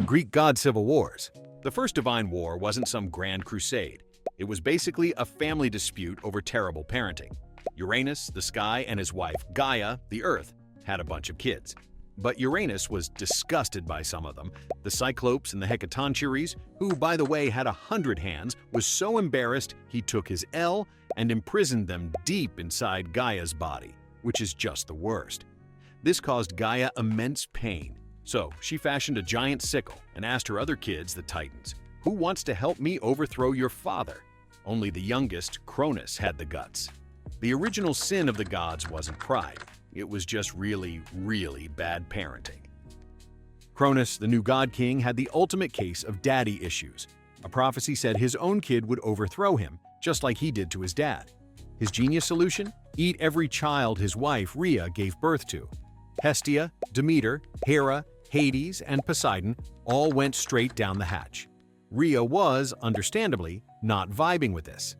Greek god civil wars. The First Divine War wasn't some grand crusade. It was basically a family dispute over terrible parenting. Uranus, the sky, and his wife, Gaia, the earth, had a bunch of kids. But Uranus was disgusted by some of them. The Cyclopes and the Hecatoncheires, who, by the way, had 100 hands, was so embarrassed he took his L and imprisoned them deep inside Gaia's body, which is just the worst. This caused Gaia immense pain. So she fashioned a giant sickle and asked her other kids, the Titans, "Who wants to help me overthrow your father?" Only the youngest, Cronus, had the guts. The original sin of the gods wasn't pride. It was just really, really bad parenting. Cronus, the new god king, had the ultimate case of daddy issues. A prophecy said his own kid would overthrow him, just like he did to his dad. His genius solution? Eat every child his wife, Rhea, gave birth to. Hestia, Demeter, Hera, Hades, and Poseidon all went straight down the hatch. Rhea was, understandably, not vibing with this.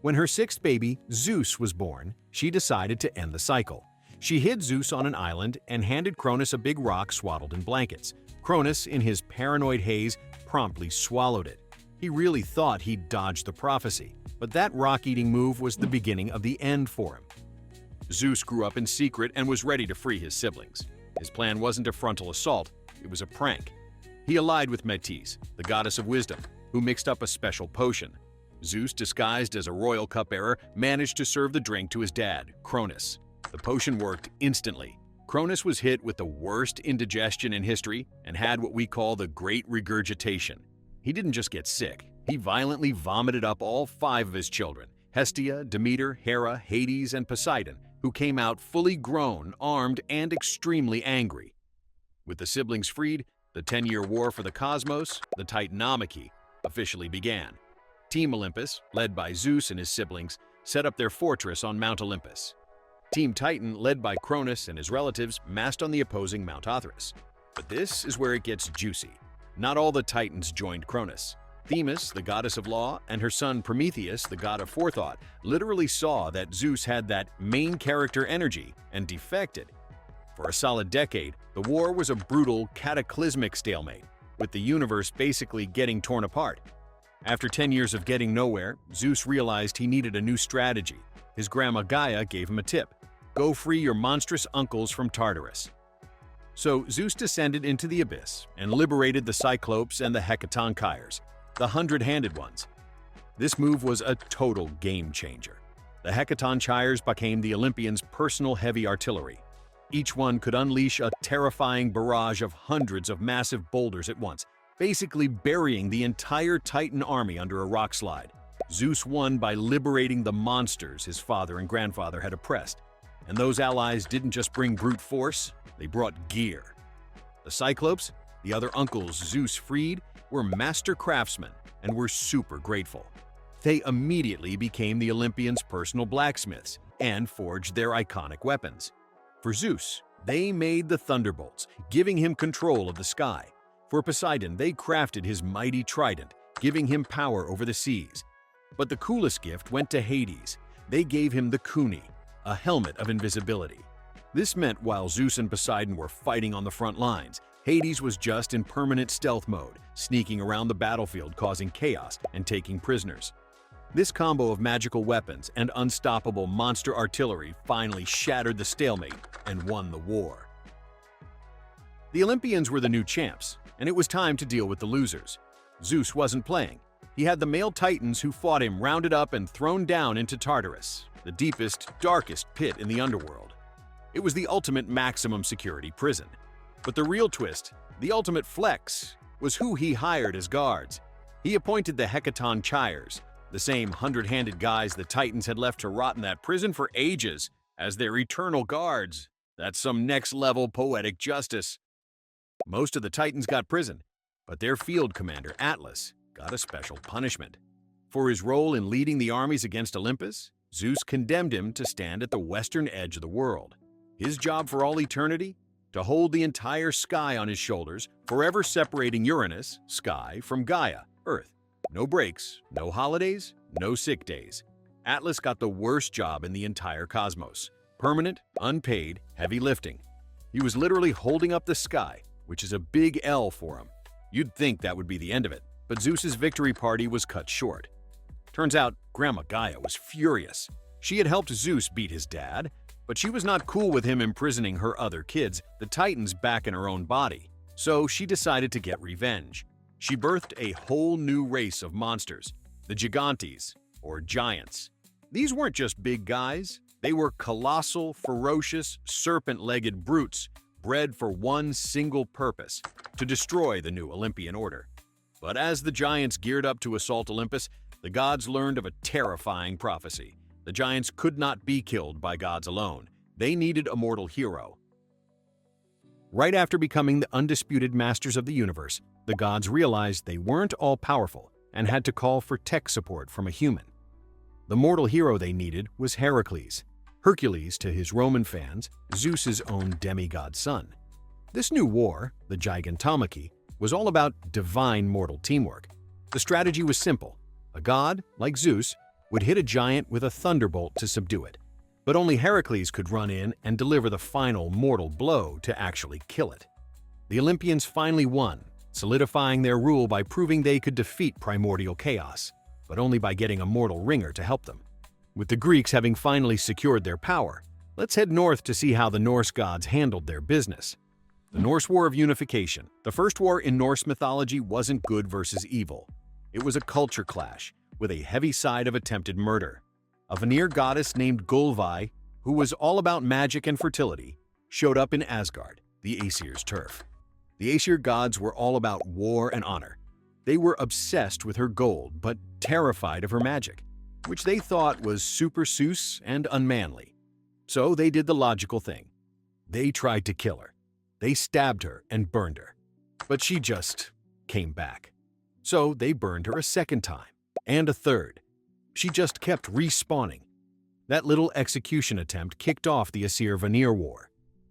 When her sixth baby, Zeus, was born, she decided to end the cycle. She hid Zeus on an island and handed Cronus a big rock swaddled in blankets. Cronus, in his paranoid haze, promptly swallowed it. He really thought he'd dodged the prophecy, but that rock-eating move was the beginning of the end for him. Zeus grew up in secret and was ready to free his siblings. His plan wasn't a frontal assault, it was a prank. He allied with Metis, the goddess of wisdom, who mixed up a special potion. Zeus, disguised as a royal cupbearer, managed to serve the drink to his dad, Cronus. The potion worked instantly. Cronus was hit with the worst indigestion in history and had what we call the Great Regurgitation. He didn't just get sick, he violently vomited up all 5 of his children, Hestia, Demeter, Hera, Hades, and Poseidon, who came out fully grown, armed, and extremely angry. With the siblings freed, the 10-year war for the cosmos, the Titanomachy, officially began. Team Olympus, led by Zeus and his siblings, set up their fortress on Mount Olympus. Team Titan, led by Cronus and his relatives, massed on the opposing Mount Othrys. But this is where it gets juicy. Not all the Titans joined Cronus. Themis, the goddess of law, and her son Prometheus, the god of forethought, literally saw that Zeus had that main character energy and defected. For a solid decade, the war was a brutal, cataclysmic stalemate, with the universe basically getting torn apart. After 10 years of getting nowhere, Zeus realized he needed a new strategy. His grandma Gaia gave him a tip: go free your monstrous uncles from Tartarus. So Zeus descended into the abyss and liberated the Cyclopes and the Hecatoncheires, the 100-handed ones. This move was a total game changer. The Hecatoncheires became the Olympians' personal heavy artillery. Each one could unleash a terrifying barrage of hundreds of massive boulders at once, basically burying the entire Titan army under a rock slide. Zeus won by liberating the monsters his father and grandfather had oppressed. And those allies didn't just bring brute force, they brought gear. The Cyclopes, the other uncles Zeus freed, were master craftsmen and were super grateful. They immediately became the Olympians' personal blacksmiths and forged their iconic weapons. For Zeus, they made the thunderbolts, giving him control of the sky. For Poseidon, they crafted his mighty trident, giving him power over the seas. But the coolest gift went to Hades. They gave him the Kuni, a helmet of invisibility. This meant while Zeus and Poseidon were fighting on the front lines, Hades was just in permanent stealth mode, sneaking around the battlefield causing chaos and taking prisoners. This combo of magical weapons and unstoppable monster artillery finally shattered the stalemate and won the war. The Olympians were the new champs, and it was time to deal with the losers. Zeus wasn't playing. He had the male titans who fought him rounded up and thrown down into Tartarus, the deepest, darkest pit in the underworld. It was the ultimate maximum security prison. But the real twist, the ultimate flex, was who he hired as guards. He appointed the Hecatoncheires, the same 100-handed guys the Titans had left to rot in that prison for ages, as their eternal guards. That's some next-level poetic justice. Most of the Titans got prison, but their field commander, Atlas, got a special punishment. For his role in leading the armies against Olympus, Zeus condemned him to stand at the western edge of the world. His job for all eternity? To hold the entire sky on his shoulders, forever separating Uranus, sky, from Gaia, earth. No breaks, no holidays, no sick days. Atlas got the worst job in the entire cosmos. Permanent, unpaid, heavy lifting. He was literally holding up the sky, which is a big L for him. You'd think that would be the end of it, but Zeus's victory party was cut short. Turns out, Grandma Gaia was furious. She had helped Zeus beat his dad, but she was not cool with him imprisoning her other kids, the Titans, back in her own body. So she decided to get revenge. She birthed a whole new race of monsters, the Gigantes, or giants. These weren't just big guys. They were colossal, ferocious, serpent-legged brutes, bred for one single purpose, to destroy the new Olympian order. But as the giants geared up to assault Olympus, the gods learned of a terrifying prophecy. The giants could not be killed by gods alone. They needed a mortal hero. Right after becoming the undisputed masters of the universe, the gods realized they weren't all-powerful and had to call for tech support from a human. The mortal hero they needed was Heracles, Hercules to his Roman fans, Zeus's own demigod son. This new war, the Gigantomachy, was all about divine mortal teamwork. The strategy was simple. A god, like Zeus, would hit a giant with a thunderbolt to subdue it. But only Heracles could run in and deliver the final mortal blow to actually kill it. The Olympians finally won, solidifying their rule by proving they could defeat primordial chaos, but only by getting a mortal ringer to help them. With the Greeks having finally secured their power, let's head north to see how the Norse gods handled their business. The Norse War of Unification. The first war in Norse mythology wasn't good versus evil. It was a culture clash, with a heavy side of attempted murder. A Vanir goddess named Gulvi, who was all about magic and fertility, showed up in Asgard, the Aesir's turf. The Aesir gods were all about war and honor. They were obsessed with her gold, but terrified of her magic, which they thought was superseuss and unmanly. So they did the logical thing. They tried to kill her. They stabbed her and burned her. But she just came back. So they burned her a second time, and a third. She just kept respawning. That little execution attempt kicked off the Aesir-Vanir War.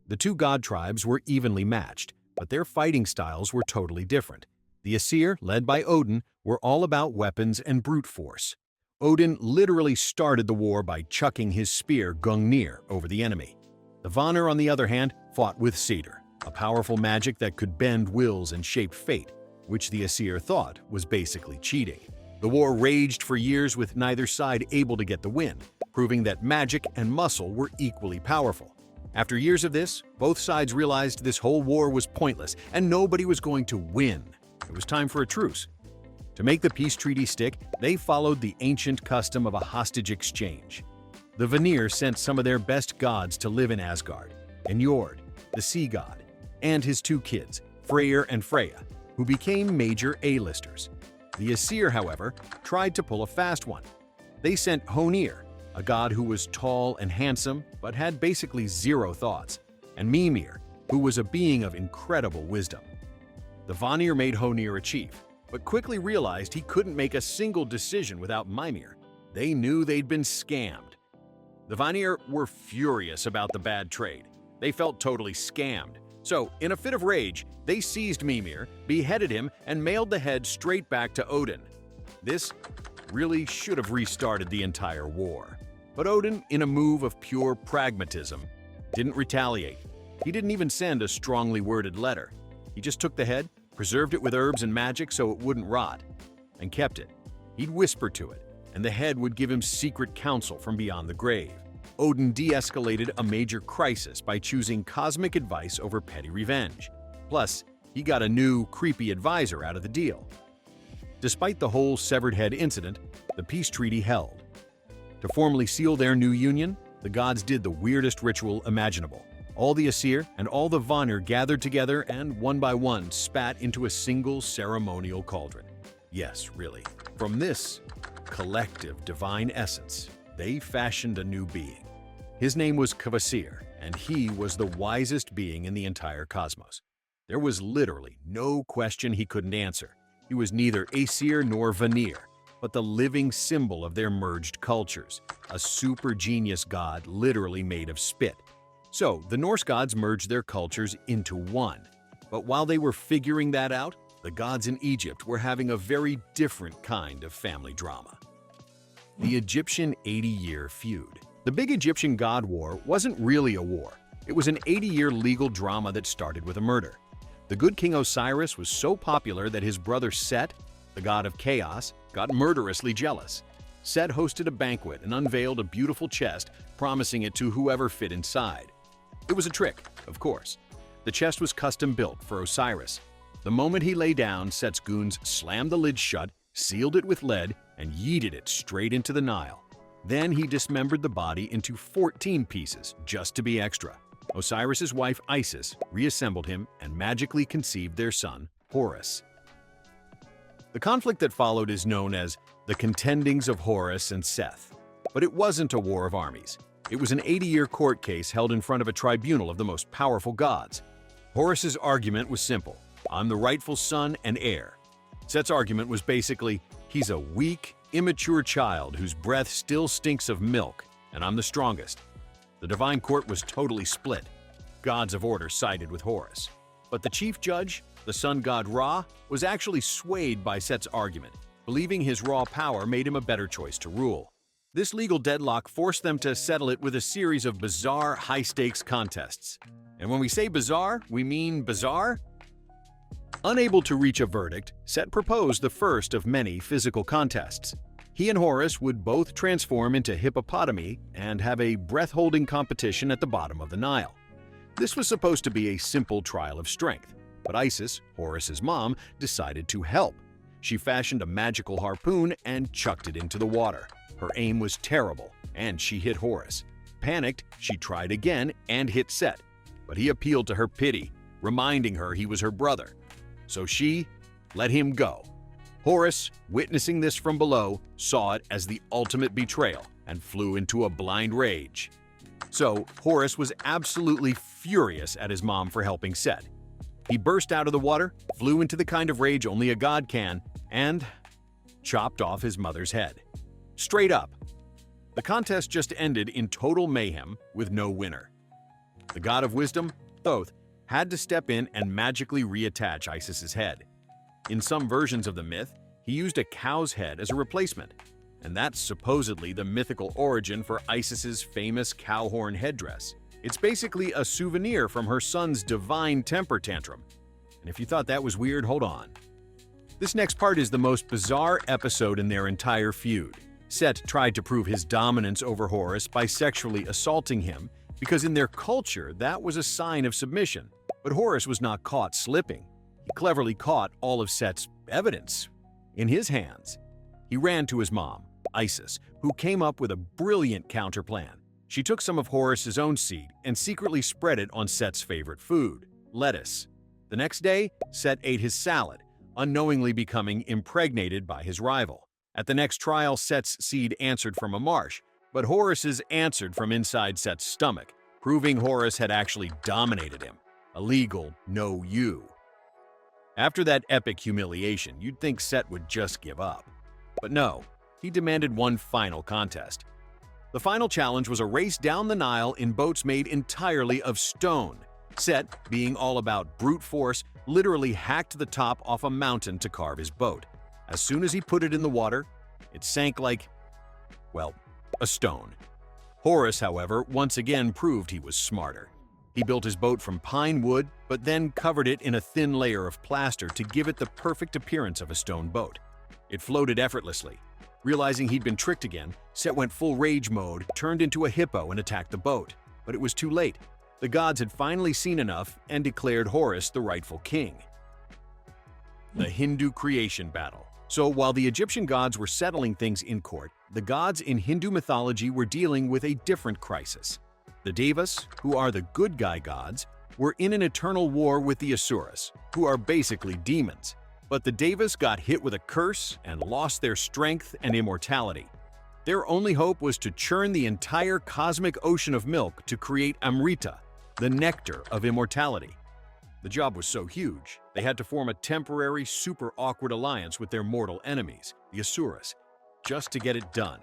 The two god tribes were evenly matched, but their fighting styles were totally different. The Aesir, led by Odin, were all about weapons and brute force. Odin literally started the war by chucking his spear Gungnir over the enemy. The Vanir, on the other hand, fought with Cedar, a powerful magic that could bend wills and shape fate, which the Aesir thought was basically cheating. The war raged for years with neither side able to get the win, proving that magic and muscle were equally powerful. After years of this, both sides realized this whole war was pointless and nobody was going to win. It was time for a truce. To make the peace treaty stick, they followed the ancient custom of a hostage exchange. The Vanir sent some of their best gods to live in Asgard, and Njord, the sea god, and his two kids, Freyr and Freya, who became major A-listers. The Aesir, however, tried to pull a fast one. They sent Honir, a god who was tall and handsome but had basically zero thoughts, and Mimir, who was a being of incredible wisdom. The Vanir made Honir a chief, but quickly realized he couldn't make a single decision without Mimir. They knew they'd been scammed. The Vanir were furious about the bad trade. They felt totally scammed. So, in a fit of rage, they seized Mimir, beheaded him, and mailed the head straight back to Odin. This really should have restarted the entire war. But Odin, in a move of pure pragmatism, didn't retaliate. He didn't even send a strongly worded letter. He just took the head, preserved it with herbs and magic so it wouldn't rot, and kept it. He'd whisper to it, and the head would give him secret counsel from beyond the grave. Odin de-escalated a major crisis by choosing cosmic advice over petty revenge. Plus, he got a new, creepy advisor out of the deal. Despite the whole severed head incident, the peace treaty held. To formally seal their new union, the gods did the weirdest ritual imaginable. All the Aesir and all the Vanir gathered together and, one by one, spat into a single ceremonial cauldron. Yes, really. From this collective divine essence, they fashioned a new being. His name was Kvasir, and he was the wisest being in the entire cosmos. There was literally no question he couldn't answer. He was neither Aesir nor Vanir, but the living symbol of their merged cultures, a super genius god literally made of spit. So, the Norse gods merged their cultures into one. But while they were figuring that out, the gods in Egypt were having a very different kind of family drama. The Egyptian 80-year feud. The big Egyptian god war wasn't really a war. It was an 80-year legal drama that started with a murder. The good king Osiris was so popular that his brother Set, the god of chaos, got murderously jealous. Set hosted a banquet and unveiled a beautiful chest, promising it to whoever fit inside. It was a trick, of course. The chest was custom-built for Osiris. The moment he lay down, Set's goons slammed the lid shut, sealed it with lead, and yeeted it straight into the Nile. Then he dismembered the body into 14 pieces, just to be extra. Osiris's wife Isis reassembled him and magically conceived their son, Horus. The conflict that followed is known as the Contendings of Horus and Seth. But it wasn't a war of armies. It was an 80-year court case held in front of a tribunal of the most powerful gods. Horus's argument was simple: I'm the rightful son and heir. Seth's argument was basically, he's a weak, immature child whose breath still stinks of milk, and I'm the strongest. The divine court was totally split. Gods of order sided with Horus. But the chief judge, the sun god Ra, was actually swayed by Set's argument, believing his raw power made him a better choice to rule. This legal deadlock forced them to settle it with a series of bizarre, high-stakes contests. And when we say bizarre, we mean bizarre? Unable to reach a verdict, Set proposed the first of many physical contests. He and Horus would both transform into hippopotami and have a breath-holding competition at the bottom of the Nile. This was supposed to be a simple trial of strength, but Isis, Horus's mom, decided to help. She fashioned a magical harpoon and chucked it into the water. Her aim was terrible, and she hit Horus. Panicked, she tried again and hit Set, but he appealed to her pity, reminding her he was her brother. So she let him go. Horus, witnessing this from below, saw it as the ultimate betrayal and flew into a blind rage. So Horus was absolutely furious at his mom for helping Set. He burst out of the water, flew into the kind of rage only a god can, and chopped off his mother's head. Straight up. The contest just ended in total mayhem with no winner. The god of wisdom, Thoth, had to step in and magically reattach Isis's head. In some versions of the myth, he used a cow's head as a replacement, and that's supposedly the mythical origin for Isis's famous cow horn headdress. It's basically a souvenir from her son's divine temper tantrum. And if you thought that was weird, hold on. This next part is the most bizarre episode in their entire feud. Set tried to prove his dominance over Horus by sexually assaulting him, because in their culture that was a sign of submission. But Horus was not caught slipping. He cleverly caught all of Set's evidence in his hands. He ran to his mom, Isis, who came up with a brilliant counterplan. She took some of Horus's own seed and secretly spread it on Set's favorite food, lettuce. The next day, Set ate his salad, unknowingly becoming impregnated by his rival. At the next trial, Set's seed answered from a marsh, but Horus's answered from inside Set's stomach, proving Horus had actually dominated him. A legal no you. After that epic humiliation, you'd think Set would just give up. But no, he demanded one final contest. The final challenge was a race down the Nile in boats made entirely of stone. Set, being all about brute force, literally hacked the top off a mountain to carve his boat. As soon as he put it in the water, it sank like, well, a stone. Horus, however, once again proved he was smarter. He built his boat from pine wood, but then covered it in a thin layer of plaster to give it the perfect appearance of a stone boat. It floated effortlessly. Realizing he'd been tricked again, Set went full rage mode, turned into a hippo and attacked the boat. But it was too late. The gods had finally seen enough and declared Horus the rightful king. The Hindu creation battle. So while the Egyptian gods were settling things in court, the gods in Hindu mythology were dealing with a different crisis. The Devas, who are the good guy gods, were in an eternal war with the Asuras, who are basically demons. But the Devas got hit with a curse and lost their strength and immortality. Their only hope was to churn the entire cosmic ocean of milk to create Amrita, the nectar of immortality. The job was so huge, they had to form a temporary, super awkward alliance with their mortal enemies, the Asuras, just to get it done.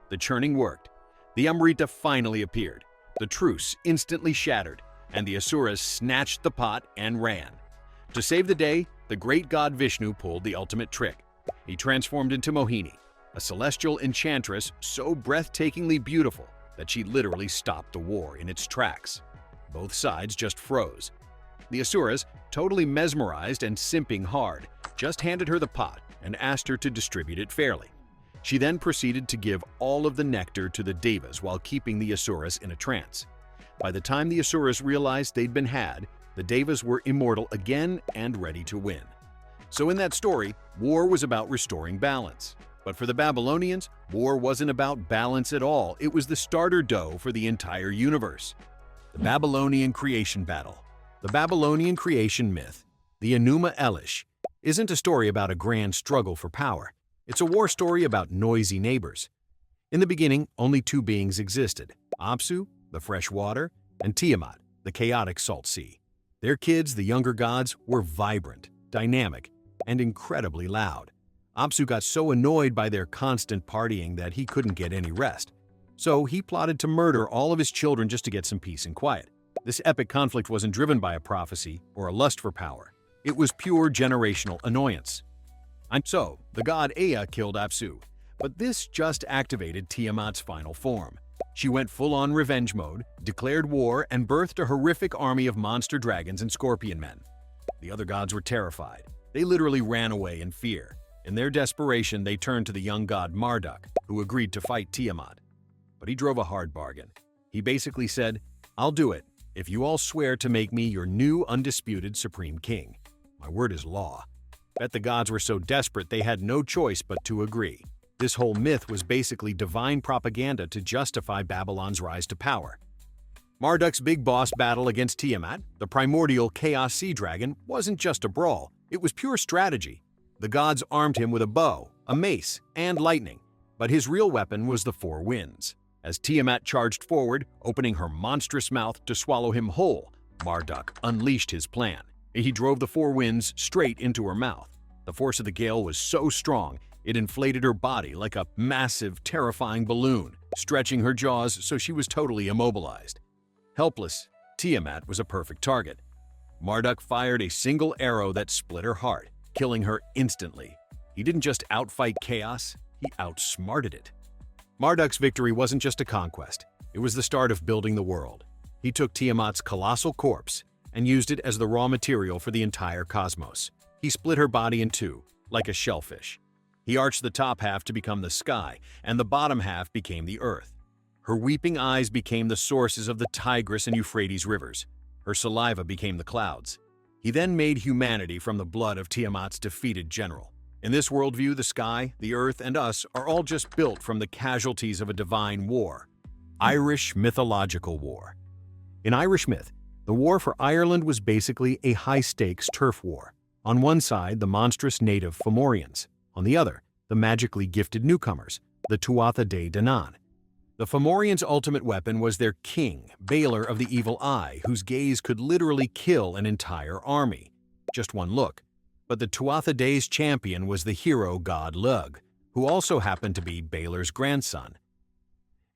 The churning worked. The Amrita finally appeared. The truce instantly shattered, and the Asuras snatched the pot and ran. To save the day, the great god Vishnu pulled the ultimate trick. He transformed into Mohini, a celestial enchantress so breathtakingly beautiful that she literally stopped the war in its tracks. Both sides just froze. The Asuras, totally mesmerized and simping hard, just handed her the pot and asked her to distribute it fairly. She then proceeded to give all of the nectar to the Devas while keeping the Asuras in a trance. By the time the Asuras realized they'd been had, the Devas were immortal again and ready to win. So in that story, war was about restoring balance. But for the Babylonians, war wasn't about balance at all. It was the starter dough for the entire universe. The Babylonian creation battle. The Babylonian creation myth, the Enuma Elish, isn't a story about a grand struggle for power. It's a war story about noisy neighbors. In the beginning, only two beings existed: Apsu, the fresh water, and Tiamat, the chaotic salt sea. Their kids, the younger gods, were vibrant, dynamic, and incredibly loud. Apsu got so annoyed by their constant partying that he couldn't get any rest. So he plotted to murder all of his children just to get some peace and quiet. This epic conflict wasn't driven by a prophecy or a lust for power. It was pure generational annoyance. And so, the god Ea killed Apsu, but this just activated Tiamat's final form. She went full-on revenge mode, declared war, and birthed a horrific army of monster dragons and scorpion men. The other gods were terrified. They literally ran away in fear. In their desperation, they turned to the young god Marduk, who agreed to fight Tiamat. But he drove a hard bargain. He basically said, "I'll do it if you all swear to make me your new undisputed supreme king. My word is law." Bet the gods were so desperate they had no choice but to agree. This whole myth was basically divine propaganda to justify Babylon's rise to power. Marduk's big boss battle against Tiamat, the primordial chaos sea dragon, wasn't just a brawl. It was pure strategy. The gods armed him with a bow, a mace, and lightning, but his real weapon was the four winds. As Tiamat charged forward, opening her monstrous mouth to swallow him whole, Marduk unleashed his plan. He drove the four winds straight into her mouth. The force of the gale was so strong, it inflated her body like a massive, terrifying balloon, stretching her jaws so she was totally immobilized. Helpless, Tiamat was a perfect target. Marduk fired a single arrow that split her heart, killing her instantly. He didn't just outfight chaos, he outsmarted it. Marduk's victory wasn't just a conquest, it was the start of building the world. He took Tiamat's colossal corpse and used it as the raw material for the entire cosmos. He split her body in two, like a shellfish. He arched the top half to become the sky, and the bottom half became the earth. Her weeping eyes became the sources of the Tigris and Euphrates rivers. Her saliva became the clouds. He then made humanity from the blood of Tiamat's defeated general. In this worldview, the sky, the earth, and us are all just built from the casualties of a divine war. Irish mythological war. In Irish myth, the war for Ireland was basically a high-stakes turf war. On one side, the monstrous native Fomorians. On the other, the magically gifted newcomers, the Tuatha De Danann. The Fomorians' ultimate weapon was their king, Balor of the Evil Eye, whose gaze could literally kill an entire army. Just one look. But the Tuatha De's champion was the hero god Lugh, who also happened to be Balor's grandson.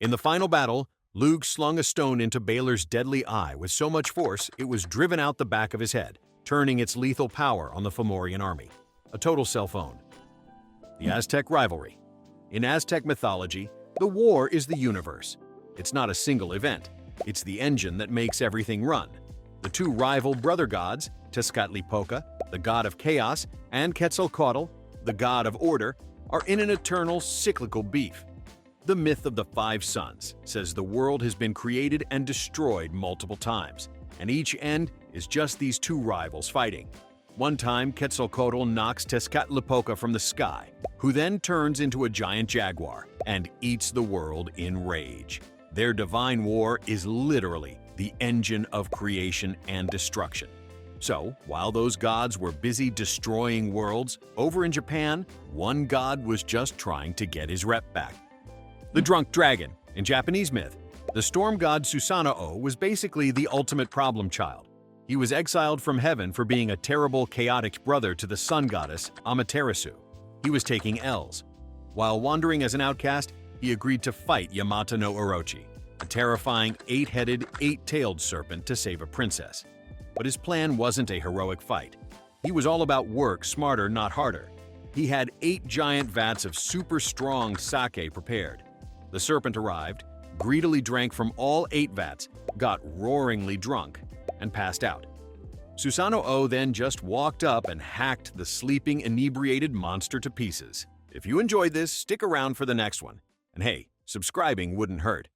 In the final battle, Lugh slung a stone into Balor's deadly eye with so much force it was driven out the back of his head, turning its lethal power on the Fomorian army. A total self-own. The Aztec rivalry. In Aztec mythology, the war is the universe. It's not a single event. It's the engine that makes everything run. The two rival brother gods, Tezcatlipoca, the god of chaos, and Quetzalcoatl, the god of order, are in an eternal cyclical beef. The myth of the five suns says the world has been created and destroyed multiple times, and each end is just these two rivals fighting. One time, Quetzalcoatl knocks Tezcatlipoca from the sky, who then turns into a giant jaguar and eats the world in rage. Their divine war is literally the engine of creation and destruction. So, while those gods were busy destroying worlds, over in Japan, one god was just trying to get his rep back. The drunk dragon. In Japanese myth, the storm god Susanoo was basically the ultimate problem child. He was exiled from heaven for being a terrible, chaotic brother to the sun goddess Amaterasu. He was taking L's. While wandering as an outcast, he agreed to fight Yamata no Orochi, a terrifying eight-headed, eight-tailed serpent to save a princess. But his plan wasn't a heroic fight. He was all about work smarter, not harder. He had 8 giant vats of super strong sake prepared. The serpent arrived, greedily drank from all 8 vats, got roaringly drunk, and passed out. Susanoo then just walked up and hacked the sleeping, inebriated monster to pieces. If you enjoyed this, stick around for the next one. And hey, subscribing wouldn't hurt.